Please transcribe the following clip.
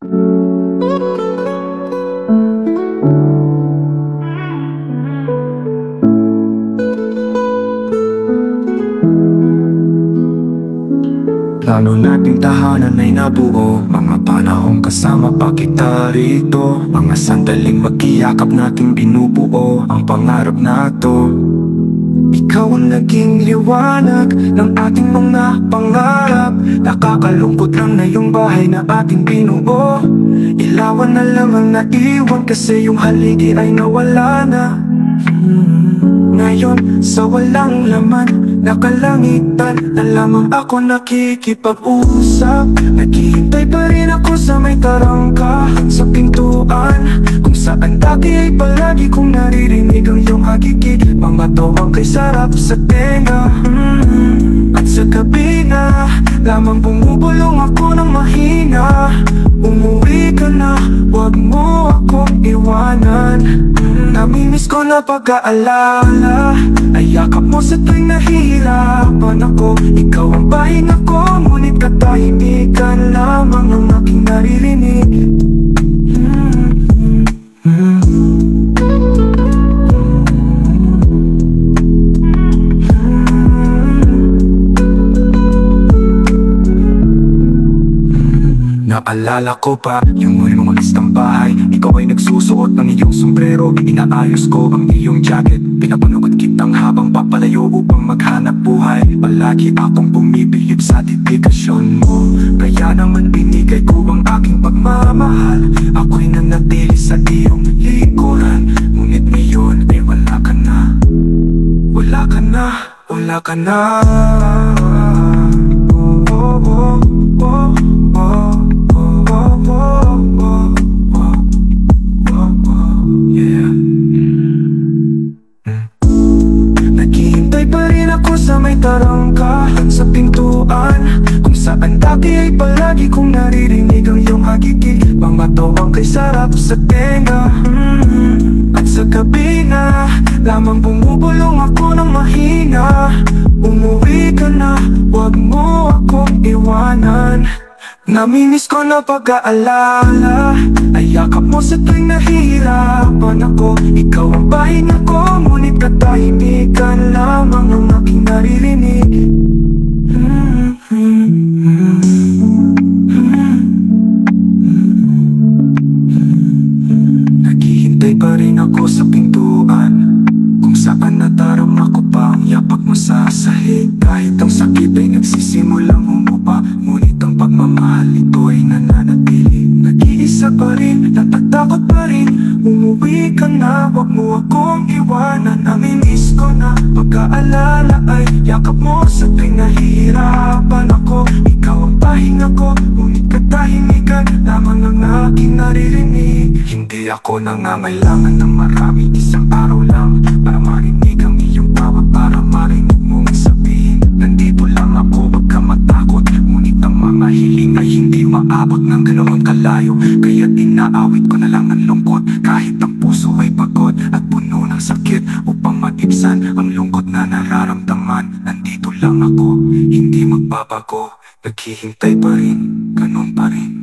Plano nating tahanan ay nabuo, mga panahong kasama pa kita rito, mga sandaling magkiyakap nating binubuo ang pangarap na to. Ikaw ang naging liwanag ng ating mga pangarap. Nakakalungkot lang na yung bahay na ating binuo, ilawan na lang ang naiwan kasi yung haligi ay nawala na. Ngayon sa walang laman na kalangitan na lamang ako nakikipag-usap. Naghihintay pa rin ako sa may tarangka sa pintuan, kung saan dati ay palagi kong naririnig ang iyong hagigit, mga tawang kay sarap sa tenga. At sa gabi na lamang bumubulong ako ng mahina. Umuwi ka na, wag mo akong iwanan. Namimiss ko na pag-aalala ay yakap mo sa tuwing nahihirapan ako. Ikaw ang pahinga ko, ngunit katahimikan lamang ang aking naririnig. Naalala ko pa yung muli mong umalis ng bahay. Ikaw ay nagsusuot ng iyong sombrero, inaayos ko ang iyong jacket. Pinapanood kitang habang papalayo upang maghanap buhay. Palagi akong bumibilib sa dedikasyon mo, kaya naman binigay ko ang aking pagmamahal. Ako'y nanatili sa iyong likuran, ngunit ngayon ay wala ka na. Wala ka na, wala ka na. Oh, oh, oh, oh. Naghihintay pa rin ako sa may tarangka sa pintuan, kung saan dati ay palagi kong naririnig ang iyong hagigit, mga tawang kay sarap sa tenga. At sa gabi na lamang bumubulong ako ng mahina. Umuwi ka na, wag mo akong iwanan. Namimiss ko na pag-aalala ay yakap mo sa tuwing nahihirapan ako. Ikaw ang pahinga ko, ngunit katahimikan lamang ang aking naririnig. Naghihintay pa rin ako sa pintuan, kung saan nadarama ko pa ang yapak mo sa sahig. Kahit ang sakit ay nagsisimulang humupa, ngunit ang pagmamahal ito ay nananatili. Nag-iisa pa rin, natatakot pa rin. Umuwi ka na, wag mo akong iwanan. Namimiss ko na pag-aalala ay yakap mo sa tuwing nahihirapan ako. Ikaw ang pahinga ko, ngunit katahimikan lamang ang aking naririnig. Hindi ako nangangailangan ng marami, isang araw lang para marinig ang iyong tawag, para marinig mong sabihin nandito lang ako, wag ka matakot. Ngunit ang mga hiling ay hindi maabot ng ganoon kalayo, kaya inaawit ko na lang ang lungkot. Kahit ang puso ay pagod at puno ng sakit, upang maibsan ang lungkot na nararamdaman. Nandito lang ako, hindi magbabago. Naghihintay pa rin, ganon pa rin.